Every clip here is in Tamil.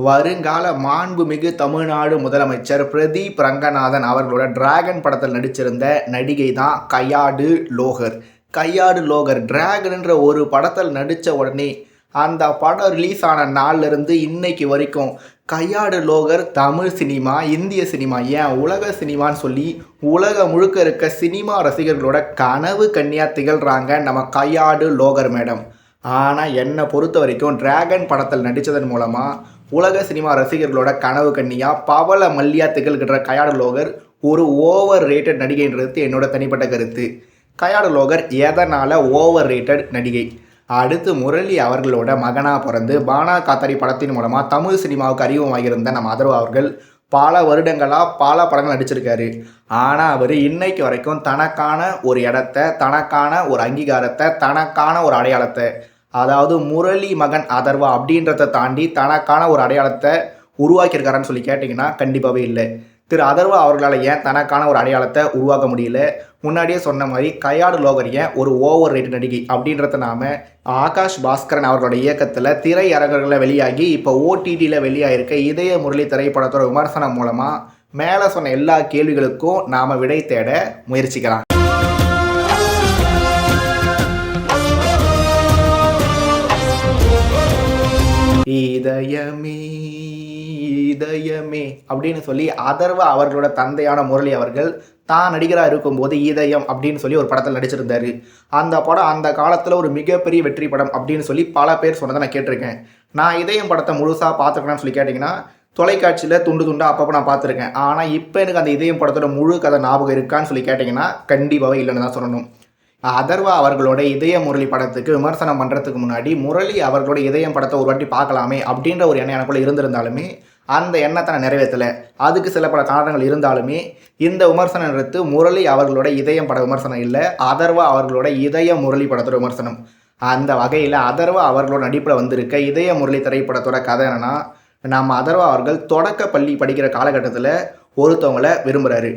வருங்கால மாண்புமிகு தமிழ்நாடு முதலமைச்சர் பிரதீப் ரங்கநாதன் அவர்களோட டிராகன் படத்தில் நடிச்சிருந்த நடிகை தான் கையாடு லோகர். கையாடு லோகர் டிராகன்ன்ற ஒரு படத்தில் நடித்த உடனே அந்த படம் ரிலீஸ் ஆன நாள்லேருந்து இன்னைக்கு வரைக்கும் கையாடு லோகர் தமிழ் சினிமா, இந்திய சினிமா, ஏன் உலக சினிமான்னு சொல்லி உலகம் முழுக்க இருக்க சினிமா ரசிகர்களோட கனவு கன்னியாக திகழ்கிறாங்க நம்ம கையாடு லோகர் மேடம். ஆனால் என்னை பொறுத்த வரைக்கும் டிராகன் படத்தில் நடித்ததன் மூலமாக உலக சினிமா ரசிகர்களோட கனவு கன்னியாக பவள மல்லியா திகழ்கின்ற கையாடு லோகர் ஒரு ஓவர் ரேட்டட் நடிகைன்றது என்னோட தனிப்பட்ட கருத்து. கையாடு லோகர் எதனால் ஓவர் ரேட்டட் நடிகை? அடுத்து முரளி அவர்களோட மகனாக பிறந்து பானா காத்தாடி படத்தின் மூலமாக தமிழ் சினிமாவுக்கு அறிமுகமாகியிருந்த நம்ம அதர்வா அவர்கள் பல வருடங்களாக பல படங்கள் நடிச்சிருக்காரு. ஆனால் அவர் இன்னைக்கு வரைக்கும் தனக்கான ஒரு இடத்த, தனக்கான ஒரு அங்கீகாரத்தை, தனக்கான ஒரு அடையாளத்தை, அதாவது முரளி மகன் அதர்வா அப்படின்றத தாண்டி தனக்கான ஒரு அடையாளத்தை உருவாக்கியிருக்காரான்னு சொல்லி கேட்டிங்கன்னா கண்டிப்பாகவே இல்லை. திரு அதர்வா அவர்களால் ஏன் தனக்கான ஒரு அடையாளத்தை உருவாக்க முடியல? முன்னாடியே சொன்ன மாதிரி கையாடு லோகர் ஏன் ஒரு ஓவர் ரேட் நடிகை அப்படின்றத நாம் ஆகாஷ் பாஸ்கரன் அவர்களோட இயக்கத்தில் திரையரங்குகளில் வெளியாகி இப்போ ஓடிடியில் வெளியாகிருக்க இதய முரளி திரைப்படத்தோட விமர்சனம் மூலமாக மேலே சொன்ன எல்லா கேள்விகளுக்கும் நாம் விடை தேட முயற்சிக்கலாம். இதயமே இதயமே அப்படின்னு சொல்லி அதர்வா அவர்களோட தந்தையான முரளி அவர்கள் தான் நடிகராக இருக்கும்போது இதயம் அப்படின்னு சொல்லி ஒரு படத்தில் நடிச்சிருந்தாரு. அந்த படம் அந்த காலத்தில் ஒரு மிகப்பெரிய வெற்றி படம் அப்படின்னு சொல்லி பல பேர் சொன்னதை நான் கேட்டிருக்கேன். நான் இதயம் படத்தை முழுசாக பார்த்துருக்கேன்னு சொல்லி கேட்டிங்கன்னா தொலைக்காட்சியில் துண்டு துண்டாக அப்பப்போ நான் பார்த்துருக்கேன். ஆனால் இப்போ எனக்கு அந்த இதயம் படத்தோட முழு கதை ஞாபகம் இருக்கான்னு சொல்லி கேட்டிங்கன்னா கண்டிப்பாகவே இல்லைன்னு தான் சொல்லணும். அதர்வா அவர்களோட இதய முரளி படத்துக்கு விமர்சனம் பண்ணுறதுக்கு முன்னாடி முரளி அவர்களோட இதயம் படத்தை ஒரு வாட்டி பார்க்கலாமே அப்படின்ற ஒரு எண்ணம் எனக்குள்ளே இருந்திருந்தாலுமே அந்த எண்ணத்தை நான் நிறைவேற்றலை. அதுக்கு சில பல காரணங்கள் இருந்தாலுமே இந்த விமர்சனம் எடுத்து முரளி அவர்களோட இதயம் பட விமர்சனம் இல்லை, அதர்வா அவர்களோட இதய முரளி படத்தோட விமர்சனம். அந்த வகையில் அதர்வா அவர்களோட நடிப்பில் வந்திருக்க இதய முரளி திரைப்படத்தோட கதை என்னென்னா, நம்ம அதர்வா அவர்கள் தொடக்க பள்ளி படிக்கிற காலகட்டத்தில் ஒருத்தவங்களை விரும்புகிறாரு.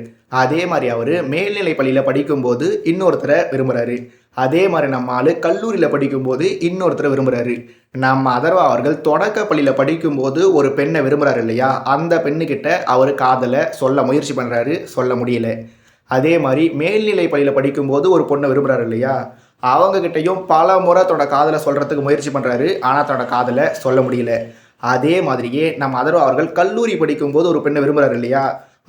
அதே மாதிரி அவர் மேல்நிலை பள்ளியில் படிக்கும்போது இன்னொருத்தரை விரும்புகிறாரு. அதே மாதிரி நம்ம ஆள் கல்லூரியில் படிக்கும்போது இன்னொருத்தரை விரும்புகிறாரு. நம்ம அதர்வா அவர்கள் தொடக்க பள்ளியில் படிக்கும்போது ஒரு பெண்ணை விரும்புகிறாரு இல்லையா, அந்த பெண்ணுக்கிட்ட அவர் காதலை சொல்ல முயற்சி பண்ணுறாரு, சொல்ல முடியல. அதே மாதிரி மேல்நிலை பள்ளியில் படிக்கும்போது ஒரு பொண்ணை விரும்புகிறாரு இல்லையா, அவங்கக்கிட்டையும் பல முறை தன்னோட காதலை சொல்கிறதுக்கு முயற்சி பண்ணுறாரு, ஆனால் தன்னோட காதலை சொல்ல முடியல. அதே மாதிரியே நம்ம அதர்வா அவர்கள் கல்லூரி படிக்கும்போது ஒரு பெண்ணை விரும்புகிறாரு இல்லையா,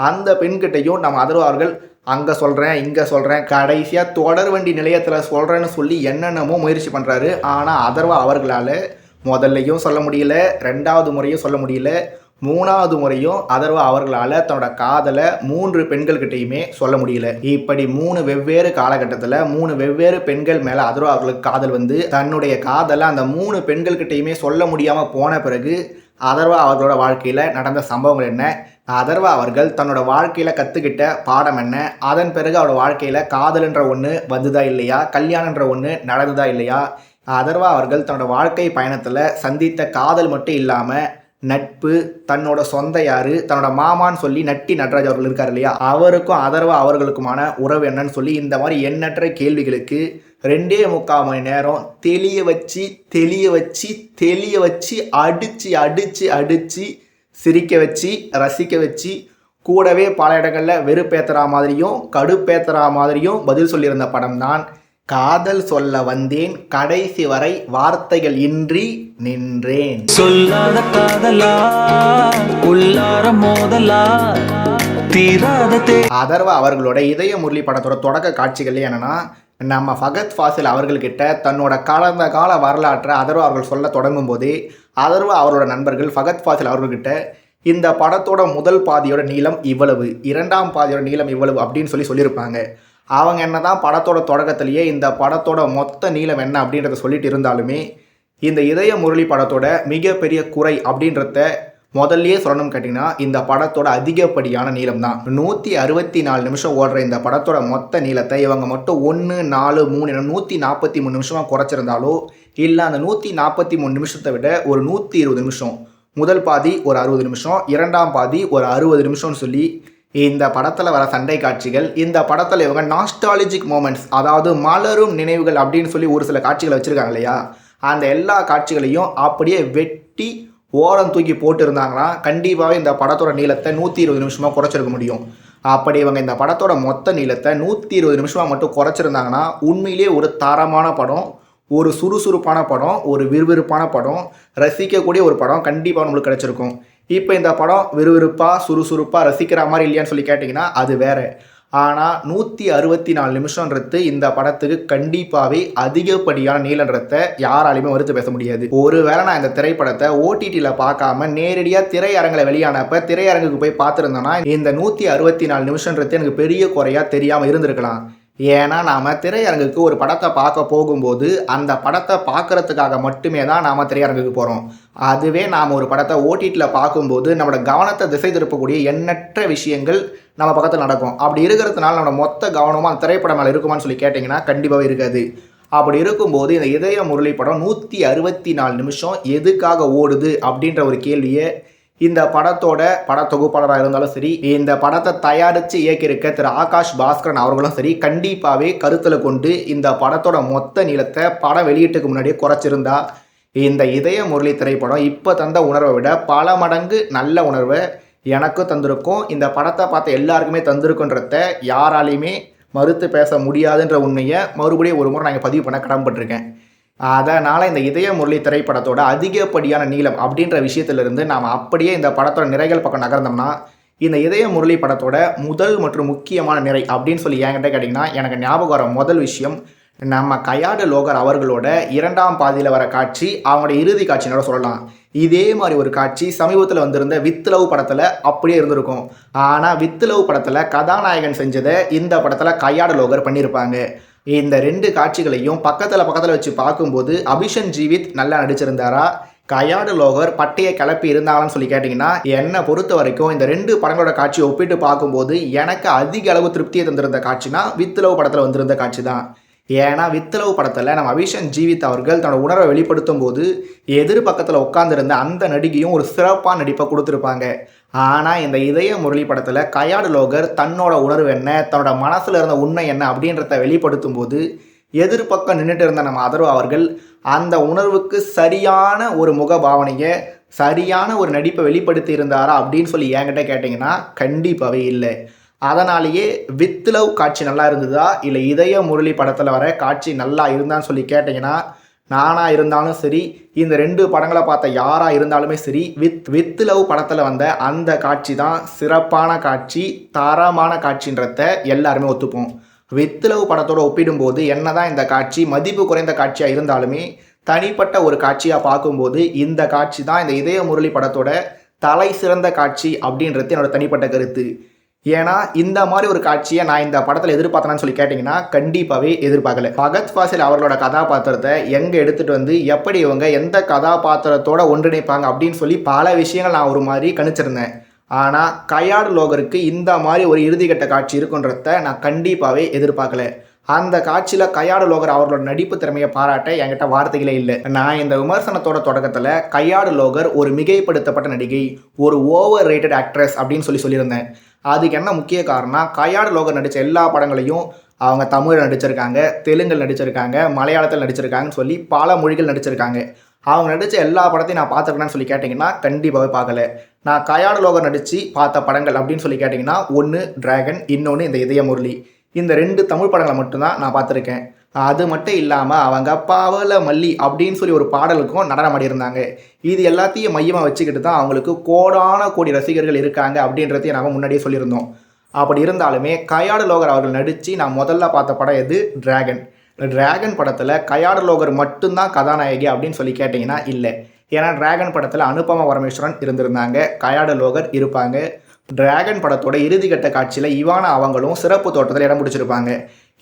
அந்த பெண்கிட்டையும் நம்ம அதர்வா அவர்கள் அங்கே சொல்கிறேன், இங்கே சொல்கிறேன், கடைசியாக தொடர்வண்டி நிலையத்தில் சொல்கிறேன்னு சொல்லி என்னென்னமோ முயற்சி பண்ணுறாரு. ஆனால் அதர்வா அவர்களால் முதல்லையும் சொல்ல முடியல, ரெண்டாவது முறையும் சொல்ல முடியல, மூணாவது முறையும் அதர்வா அவர்களால் தன்னோட காதலை 3 பெண்கள்கிட்டையுமே சொல்ல முடியல. இப்படி 3 வெவ்வேறு காலகட்டத்தில் 3 வெவ்வேறு பெண்கள் மேலே அதர்வா அவர்களுக்கு காதல் வந்து தன்னுடைய காதலை அந்த 3 பெண்கள்கிட்டையுமே சொல்ல முடியாமல் போன பிறகு அதர்வா அவர்களோட வாழ்க்கையில் நடந்த சம்பவங்கள் என்ன, அதர்வா அவர்கள் தன்னோட வாழ்க்கையில் கற்றுக்கிட்ட பாடம் என்ன, அதன் பிறகு அவரோட வாழ்க்கையில் காதல்ன்ற ஒன்று வந்துதா இல்லையா, கல்யாணன்ற ஒன்று நடந்ததா இல்லையா, அதர்வா அவர்கள் தன்னோட வாழ்க்கை பயணத்தில் சந்தித்த காதல் மட்டும் இல்லாமல் நட்பு, தன்னோட சொந்த யாரு, தன்னோட மாமான்னு சொல்லி நட்டி நடராஜ் அவர்கள் இருக்கார் இல்லையா, அவருக்கும் அதர்வா அவர்களுக்குமான உறவு என்னன்னு சொல்லி இந்த மாதிரி எண்ணற்ற கேள்விகளுக்கு 2.25 மணி நேரம் தெளிய வச்சு அடித்து சிரிக்க வச்சு ரசிக்க வச்சு கூடவே பல இடங்களில் வெறுப்பேத்துறா மாதிரியும் கடுப்பேத்துறா மாதிரியும் பதில் சொல்லியிருந்த படம் தான் காதல் சொல்ல வந்தேன் கடைசி வரை வார்த்தைகள் இன்றி நின்றேன். சொல்லாத காதலா உள்ளார மோதலா தீராத. அதர்வா அவர்களோட இதய முரளி படத்தோட தொடக்க காட்சிகள் என்னன்னா, நம்ம ஃபகத் ஃபாசில் அவர்கள்கிட்ட தன்னோட கடந்த கால வரலாற்றை அதர்வா அவர்கள் சொல்ல தொடங்கும் போதே அதர்வா அவரோட நண்பர்கள் ஃபகத் ஃபாசில் அவர்கள்கிட்ட இந்த படத்தோட முதல் பாதியோட நீளம் இவ்வளவு, 2ஆம் பாதியோட நீளம் இவ்வளவு அப்படின்னு சொல்லியிருப்பாங்க. அவங்க என்ன தான் படத்தோட தொடக்கத்திலேயே இந்த படத்தோட மொத்த நீளம் என்ன அப்படின்றத சொல்லிட்டு இருந்தாலுமே இந்த இதய முரளி படத்தோட மிகப்பெரிய குறை அப்படின்றத முதல்லையே சொல்லணும்னு கேட்டிங்கன்னா இந்த படத்தோட அதிகப்படியான நீளம் தான். 164 நிமிஷம் ஓடுற இந்த படத்தோட மொத்த நீளத்தை இவங்க மட்டும் 1, 4, 3 143 நிமிஷமாக குறைச்சிருந்தாலோ இல்லை அந்த 143 நிமிஷத்தை விட ஒரு 120 நிமிஷம், முதல் பாதி ஒரு 60 நிமிஷம், 2ஆம் பாதி ஒரு 60 நிமிஷம்னு சொல்லி இந்த படத்தில் வர சண்டை காட்சிகள், இந்த படத்தில் இவங்க நாஸ்டாலஜிக் மூமெண்ட்ஸ், அதாவது மலரும் நினைவுகள் அப்படின்னு சொல்லி ஒரு சில காட்சிகளை வச்சுருக்காங்க இல்லையா, அந்த எல்லா காட்சிகளையும் அப்படியே வெட்டி ஓரம் தூக்கி போட்டிருந்தாங்கன்னா கண்டிப்பாகவே இந்த படத்தோட நீளத்தை 120 நிமிஷமாக குறைச்சிருக்க முடியும். அப்படி இவங்க இந்த படத்தோட மொத்த நீளத்தை 120 நிமிஷமாக மட்டும் குறைச்சிருந்தாங்கன்னா உண்மையிலேயே ஒரு தரமான படம், ஒரு சுறுசுறுப்பான படம், ஒரு விறுவிறுப்பான படம், ரசிக்கக்கூடிய ஒரு படம் கண்டிப்பாக நம்மளுக்கு கிடச்சிருக்கும். இப்போ இந்த படம் விறுவிறுப்பாக சுறுசுறுப்பாக ரசிக்கிற மாதிரி இல்லையான்னு சொல்லி கேட்டிங்கன்னா அது வேறு. ஆனால் 164 நிமிஷன்றது இந்த படத்துக்கு கண்டிப்பாகவே அதிகப்படியான நீளன்றதை யாராலையுமே மறுத்து பேச முடியாது. ஒருவேளை நான் இந்த திரைப்படத்தை ஓடிடியில் பார்க்காம நேரடியாக திரையரங்கில் வெளியானப்ப திரையரங்குக்கு போய் பார்த்துருந்தேன்னா இந்த 164 நிமிஷன்றது எனக்கு பெரிய குறையாக தெரியாமல் இருந்திருக்கலாம். ஏன்னா நாம் திரையரங்குக்கு ஒரு படத்தை பார்க்க போகும்போது அந்த படத்தை பார்க்குறதுக்காக மட்டுமே தான் நாம் திரையரங்குக்கு போகிறோம். அதுவே நாம் ஒரு படத்தை ஓடிடியில் பார்க்கும்போது நம்மளோட கவனத்தை திசை திருப்பக்கூடிய எண்ணற்ற விஷயங்கள் நம்ம பக்கத்தில் நடக்கும். அப்படி இருக்கிறதுனால நம்மளோட மொத்த கவனமும் அந்த திரைப்படம் மேலே இருக்குமான்னு சொல்லி கேட்டிங்கன்னா கண்டிப்பாகவே இருக்காது. அப்படி இருக்கும்போது இந்த இதய முரளி படம் 164 நிமிஷம் எதுக்காக ஓடுது அப்படின்ற ஒரு கேள்வியை இந்த படத்தோட படத்தொகுப்பாளராக இருந்தாலும் சரி, இந்த படத்தை தயாரித்து இயக்கியிருக்க திரு ஆகாஷ் பாஸ்கரன் அவர்களும் சரி கண்டிப்பாகவே கருத்தில் கொண்டு இந்த படத்தோட மொத்த நீளத்தை படம் வெளியீட்டுக்கு முன்னாடியே குறைச்சிருந்தா இந்த இதய முரளி திரைப்படம் இப்போ தந்த உணர்வை விட பல மடங்கு நல்ல உணர்வை எனக்கும் தந்திருக்கும், இந்த படத்தை பார்த்த எல்லாருக்குமே தந்திருக்குன்றத யாராலையுமே மறுத்து பேச முடியாதுன்ற உண்மையை மறுபடியும் ஒரு முறை நான் பதிவு பண்ண கடமைப்பட்டிருக்கேன். அதனால் இந்த இதய முரளி திரைப்படத்தோட அதிகப்படியான நீளம் அப்படின்ற விஷயத்திலிருந்து நாம் அப்படியே இந்த படத்தோட நிறைகள் பக்கம் நகர்ந்தோம்னா இந்த இதய முரளி படத்தோட முதல் மற்றும் முக்கியமான நிறை அப்படின்னு சொல்லி என்கிட்ட கேட்டிங்கன்னா எனக்கு ஞாபகம் வர முதல் விஷயம் நம்ம கயாடு லோகர் அவர்களோட 2ஆம் பாதியில் வர காட்சி, அவங்களோட இறுதி காட்சினோட சொல்லலாம். இதே மாதிரி ஒரு காட்சி சமீபத்தில் வந்திருந்த வித் லவ் படத்தில் அப்படியே இருந்திருக்கும். ஆனால் வித் லவ் படத்தில் கதாநாயகன் செஞ்சதை இந்த படத்தில் கயாடு லோகர் பண்ணியிருப்பாங்க. இந்த 2 காட்சிகளையும் பக்கத்தில் வச்சு பார்க்கும்போது அபிஷன் ஜீவித் நல்லா நடிச்சிருந்தாரா, கயாடு லோகர் பட்டையை கிளப்பி இருந்தாங்கன்னு சொல்லி கேட்டிங்கன்னா என்னை பொறுத்த வரைக்கும் இந்த 2 படங்களோட காட்சியை ஒப்பிட்டு பார்க்கும்போது எனக்கு அதிக அளவு திருப்தியை தந்திருந்த காட்சினா வித் லவ் படத்தில் வந்திருந்த காட்சி தான். ஏன்னா வித் லவ் படத்தில் நம்ம அபிஷன் ஜீவித் அவர்கள் தன்னோட உணர்வை வெளிப்படுத்தும் போது எதிர் பக்கத்தில் உட்காந்துருந்த அந்த நடிகையும் ஒரு சிறப்பான நடிப்பை கொடுத்துருப்பாங்க. ஆனால் இந்த இதய முரளி படத்தில் கயாடு லோகர் தன்னோட உணர்வு என்ன, தன்னோட மனசில் இருந்த உண்மை என்ன அப்படின்றத வெளிப்படுத்தும் போது எதிர்பக்கம் நின்றுட்டு இருந்த நம்ம அதர்வா அவர்கள் அந்த உணர்வுக்கு சரியான ஒரு முகபாவனையை சரியான ஒரு நடிப்பை வெளிப்படுத்தி இருந்தாரா அப்படின்னு சொல்லி என்கிட்ட கேட்டிங்கன்னா கண்டிப்பாகவே இல்லை. அதனாலேயே வித் லவ் காட்சி நல்லா இருந்ததா இல்லை இதய முரளி படத்தில் வர காட்சி நல்லா இருந்தான்னு சொல்லி கேட்டிங்கன்னா நானாக இருந்தாலும் சரி, இந்த 2 படங்களை பார்த்த யாராக இருந்தாலுமே சரி, வித் லவ் படத்தில் வந்த அந்த காட்சி தான் சிறப்பான காட்சி, தரமான காட்சின்றத எல்லாருமே ஒத்துப்போம். வித் லவ் படத்தோடு ஒப்பிடும்போது என்ன தான் இந்த காட்சி மதிப்பு குறைந்த காட்சியாக இருந்தாலுமே தனிப்பட்ட ஒரு காட்சியாக பார்க்கும்போது இந்த காட்சி தான் இந்த இதய முரளி படத்தோட தலை சிறந்த காட்சி அப்படின்றது என்னோட தனிப்பட்ட கருத்து. ஏன்னா இந்த மாதிரி ஒரு காட்சியை நான் இந்த படத்தில் எதிர்பார்த்தேன்னு சொல்லி கேட்டிங்கன்னா கண்டிப்பாகவே எதிர்பார்க்கல. ஃபகத் ஃபாசில் அவர்களோட கதாபாத்திரத்தை எங்கே எடுத்துகிட்டு வந்து எப்படி இவங்க எந்த கதாபாத்திரத்தோடு ஒன்றிணைப்பாங்க அப்படின்னு சொல்லி பல விஷயங்கள் நான் ஒரு மாதிரி கணிச்சிருந்தேன். ஆனால் கயாடு லோகருக்கு இந்த மாதிரி ஒரு இறுதிக்கட்ட காட்சி இருக்குன்றத நான் கண்டிப்பாகவே எதிர்பார்க்கல. அந்த காட்சியில் கயாடு லோகர் அவர்களோட நடிப்பு திறமையை பாராட்ட என்கிட்ட வார்த்தைகளே இல்லை. நான் இந்த விமர்சனத்தோட தொடக்கத்தில் கயாடு லோகர் ஒரு மிகைப்படுத்தப்பட்ட நடிகை, ஒரு ஓவர் ரேட்டட் ஆக்ட்ரஸ் அப்படின்னு சொல்லியிருந்தேன். அதுக்கு என்ன முக்கிய காரணம், கயாடு லோகர் நடித்த எல்லா படங்களையும் அவங்க தமிழில் நடிச்சிருக்காங்க, தெலுங்கில் நடிச்சிருக்காங்க, மலையாளத்தில் நடிச்சிருக்காங்கன்னு சொல்லி பல மொழிகள் நடிச்சிருக்காங்க. அவங்க நடித்த எல்லா படத்தையும் நான் பார்த்துருக்கேன்னு சொல்லி கேட்டிங்கன்னா கண்டிப்பாகவே பார்க்கல. நான் கயாடு லோகர் நடித்து பார்த்த படங்கள் அப்படின்னு சொல்லி கேட்டிங்கன்னா ஒன்று டிராகன், இன்னொன்று இந்த இதய முரளி. இந்த 2 தமிழ் படங்களை மட்டும்தான் நான் பார்த்துருக்கேன். அது மட்டும் இல்லாமல் அவங்க பாவல மல்லி அப்படின்னு சொல்லி ஒரு பாடலுக்கும் நடனம் ஆடியிருந்தாங்க. இது எல்லாத்தையும் மையமாக வச்சுக்கிட்டு தான் அவங்களுக்கு கோடான கோடி ரசிகர்கள் இருக்காங்க அப்படின்றதையும் நாம் முன்னாடியே சொல்லியிருந்தோம். அப்படி இருந்தாலுமே கயாடு லோகர் அவர்கள் நடித்து நான் முதல்ல பார்த்த படம் எது, டிராகன். டிராகன் படத்தில் கயாடு லோகர் மட்டும்தான் கதாநாயகி அப்படின்னு சொல்லி கேட்டிங்கன்னா இல்லை. ஏன்னா டிராகன் படத்தில் அனுபமா பரமேஸ்வரன் இருந்திருந்தாங்க, கயாடு லோகர் இருப்பாங்க. டிராகன் படத்தோட இறுதிக்கட்ட காட்சியில் இவானா அவங்களும் சிறப்பு தோட்டத்தில் இடம் பிடிச்சிருப்பாங்க.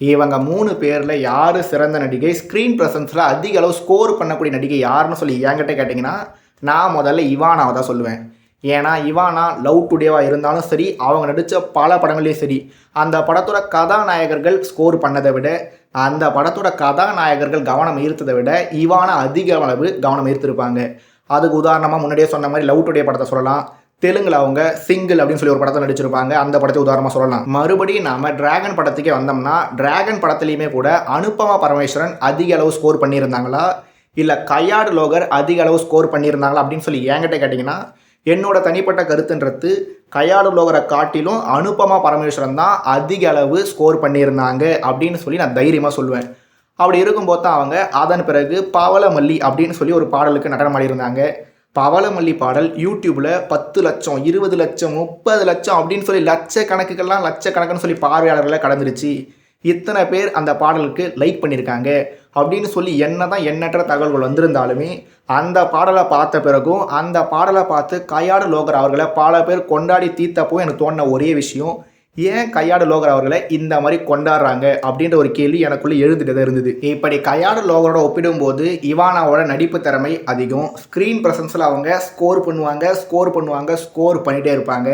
இவங்க 3 பேரில் யார் சிறந்த நடிகை, ஸ்க்ரீன் ப்ரெசன்ஸில் அதிக அளவு ஸ்கோர் பண்ணக்கூடிய நடிகை யாருன்னு சொல்லி என்கிட்ட கேட்டிங்கன்னா நான் முதல்ல இவானாவை தான் சொல்லுவேன். ஏன்னா இவானா லவ் டுடேவாக இருந்தாலும் சரி, அவங்க நடித்த பல படங்களையும் சரி, அந்த படத்தோட கதாநாயகர்கள் ஸ்கோர் பண்ணதை விட அந்த படத்தோட கதாநாயகர்கள் கவனம் ஈர்த்ததை விட இவானா அதிக அளவு கவனம் ஈர்த்திருப்பாங்க. அதுக்கு உதாரணமாக முன்னாடியே சொன்ன மாதிரி லவ் டுடே படத்தை சொல்லலாம். தெலுங்கில் அவங்க சிங்கிள் அப்படின்னு சொல்லி ஒரு படத்தை நடிச்சிருப்பாங்க, அந்த படத்தை உதாரணமாக சொல்லலாம். மறுபடியும் நாம் டிராகன் படத்துக்கே வந்தோம்னா டிராகன் படத்துலையுமே கூட அனுபமா பரமேஸ்வரன் அதிக அளவு ஸ்கோர் பண்ணியிருந்தாங்களா இல்லை கையாடு லோகர் அதிக அளவு ஸ்கோர் பண்ணியிருந்தாங்களா அப்படின்னு சொல்லி என்கிட்ட கேட்டிங்கன்னா, என்னோட தனிப்பட்ட கருத்துன்றது கையாடு லோகரை காட்டிலும் அனுபமா பரமேஸ்வரன் தான் அதிக அளவு ஸ்கோர் பண்ணியிருந்தாங்க அப்படின்னு சொல்லி நான் தைரியமாக சொல்லுவேன். அப்படி இருக்கும்போது தான் அவங்க அதன் பிறகு பவளமல்லி அப்படின்னு சொல்லி ஒரு பாடலுக்கு நடனம் ஆடியிருந்தாங்க. பவளமல்லி பாடல் யூடியூப்பில் 10 லட்சம் 20 லட்சம் 30 லட்சம் அப்படின்னு சொல்லி லட்சக்கணக்குக்கெல்லாம் லட்சக்கணக்குன்னு சொல்லி பார்வையாளர்களை கடந்துருச்சு. இத்தனை பேர் அந்த பாடலுக்கு லைக் பண்ணியிருக்காங்க அப்படின்னு சொல்லி என்னதான் எண்ணற்ற தகவல்கள் வந்திருந்தாலுமே, அந்த பாடலை பார்த்த பிறகும் அந்த பாடலை பார்த்து கையாடு லோகர் அவர்களை பல பேர் கொண்டாடி தீர்த்தப்போ எனக்கு தோணின ஒரே விஷயம், ஏன் கையாடு லோகர் அவர்களை இந்த மாதிரி கொண்டாடுறாங்க அப்படின்ற ஒரு கேள்வி எனக்குள்ளே எழுந்துட்டு தான் இருந்தது. இப்படி கையாடு லோகரோட ஒப்பிடும்போது இவானாவோட நடிப்பு திறமை அதிகம். ஸ்க்ரீன் ப்ரெசன்ஸில் அவங்க ஸ்கோர் பண்ணிகிட்டே இருப்பாங்க.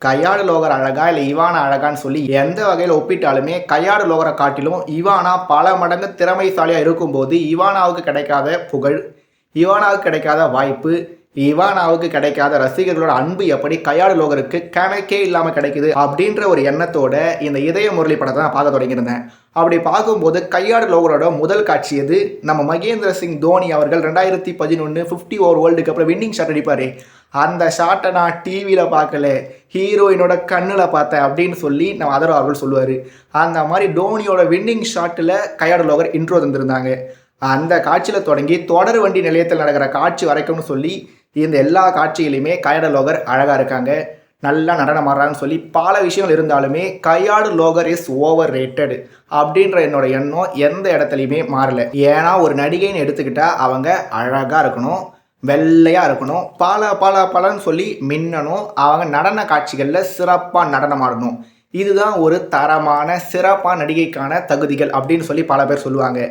கையாடு லோகர் அழகா இல்லை இவானா அழகான்னு சொல்லி எந்த வகையில் ஒப்பிட்டாலுமே கையாடு லோகரை காட்டிலும் இவானா பல மடங்கு திறமைசாலியாக இருக்கும்போது இவானாவுக்கு கிடைக்காத புகழ், இவானாவுக்கு கிடைக்காத வாய்ப்பு, இவானாவுக்கு கிடைக்காத ரசிகர்களோட அன்பு எப்படி கையாடு லோகருக்கு கணக்கே இல்லாமல் கிடைக்குது அப்படின்ற ஒரு எண்ணத்தோட இந்த இதய முரளி படத்தை நான் பார்க்க தொடங்கியிருந்தேன். அப்படி பார்க்கும்போது கையாடு லோகரோட முதல் காட்சி எது, நம்ம மகேந்திர சிங் தோனி அவர்கள் 2011 50 ஓவர் வேர்ல்டு கப்பில் வின்னிங் ஷாட் அடிப்பார். அந்த ஷாட்டை நான் டிவியில் பார்க்கல, ஹீரோயினோட கண்ணில் பார்த்தேன் அப்படின்னு சொல்லி நம்ம அதர் அவர்கள் சொல்லுவார். அந்த மாதிரி டோனியோட வின்னிங் ஷாட்டில் கையாடு லோகர் இன்ட்ரோ தந்திருந்தாங்க. அந்த காட்சியில் தொடங்கி தொடர் வண்டி நிலையத்தில் நடக்கிற காட்சி வரைக்கும்னு சொல்லி இந்த எல்லா காட்சியிலையுமே கையாடு லோகர் அழகாக இருக்காங்க, நல்லா நடனம் ஆடுறாங்கன்னு சொல்லி பல விஷயங்கள் இருந்தாலுமே கையாடு லோகர் இஸ் ஓவர் ரேட்டட் அப்படின்ற என்னோட எண்ணம் எந்த இடத்துலையுமே மாறலை. ஏன்னா ஒரு நடிகைன்னு எடுத்துக்கிட்டால் அவங்க அழகாக இருக்கணும், வெள்ளையாக இருக்கணும், பலன்னு சொல்லி மின்னணும், அவங்க நடன காட்சிகளில் சிறப்பாக நடனம் ஆடணும். இதுதான் ஒரு தரமான சிறப்பான நடிகைக்கான தகுதிகள் அப்படின்னு சொல்லி பல பேர் சொல்லுவாங்க.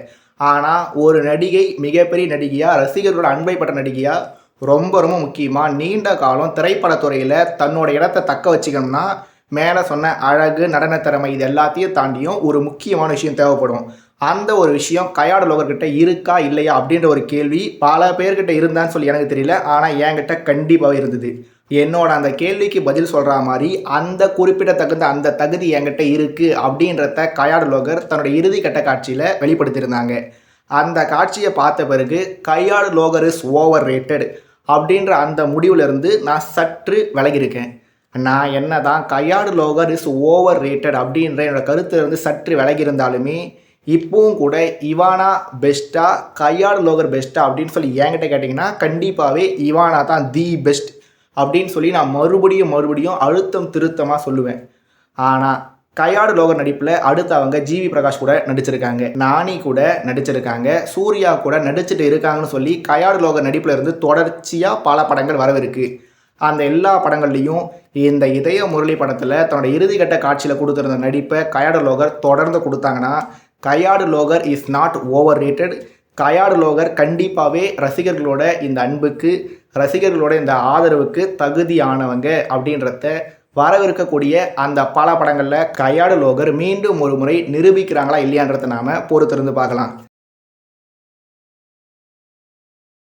ஆனால் ஒரு நடிகை மிகப்பெரிய நடிகையாக ரசிகர்களோட அன்பை பெற்ற நடிகையாக ரொம்ப முக்கியமாக நீண்ட காலம் திரைப்படத்துறையில் தன்னோட இடத்தை தக்க வச்சுக்கணும்னா மேலே சொன்ன அழகு, நடன திறமை இது எல்லாத்தையும் தாண்டியும் ஒரு முக்கியமான விஷயம் தேவைப்படும். அந்த ஒரு விஷயம் கையாடு லோகர்கிட்ட இருக்கா இல்லையா அப்படின்ற ஒரு கேள்வி பல பேர்கிட்ட இருந்தான்னு சொல்லி எனக்கு தெரியல, ஆனால் என்கிட்ட கண்டிப்பாக இருந்தது. என்னோட அந்த கேள்விக்கு பதில் சொல்கிற மாதிரி அந்த குறிப்பிடத்தகுந்த அந்த தகுதி என்கிட்ட இருக்குது அப்படின்றத கையாடு லோகர் தன்னோட இறுதி கட்ட காட்சியில் வெளிப்படுத்தியிருந்தாங்க. அந்த காட்சியை பார்த்த பிறகு கையாடு லோகர் இஸ் ஓவர் ரேட்டட் அப்படின்ற அந்த முடிவுலேருந்து நான் சற்று விலகியிருக்கேன். நான் என்ன தான் கையாடு லோகர் இஸ் ஓவர் ரேட்டட் அப்படின்ற என்னோட கருத்துலேருந்து சற்று விலகியிருந்தாலுமே இப்போவும் கூட இவானா பெஸ்ட்டா கையாடு லோகர் பெஸ்ட்டா அப்படின்னு சொல்லி என்கிட்ட கேட்டிங்கன்னா கண்டிப்பாகவே இவானா தான் தி பெஸ்ட் அப்படின்னு சொல்லி நான் மறுபடியும் அழுத்தம் திருத்தமாக சொல்லுவேன். ஆனால் கையாடு லோகர் நடிப்பில் அடுத்து அவங்க ஜிவி பிரகாஷ் கூட நடிச்சிருக்காங்க, நானி கூட நடிச்சிருக்காங்க, சூர்யா கூட நடிச்சுட்டு இருக்காங்கன்னு சொல்லி கையாடு லோகர் நடிப்பில் இருந்து தொடர்ச்சியாக பல படங்கள் வரவிருக்கு. அந்த எல்லா படங்கள்லையும் இந்த இதய முரளி படத்தில் தன்னோட இறுதிக்கட்ட காட்சியில் கொடுத்துருந்த நடிப்பை கையாடு லோகர் தொடர்ந்து கொடுத்தாங்கன்னா கையாடு லோகர் இஸ் நாட் ஓவர் ரேட்டட். கையாடு லோகர் கண்டிப்பாகவே ரசிகர்களோட இந்த அன்புக்கு, ரசிகர்களோட இந்த ஆதரவுக்கு தகுதியானவங்க அப்படின்றத வரவிருக்கக்கூடிய அந்த பல படங்களில் கையாடு லோகர் மீண்டும் ஒரு முறை நிரூபிக்கிறாங்களா இல்லையான்றதை நாம் பொறுத்திருந்து பார்க்கலாம்.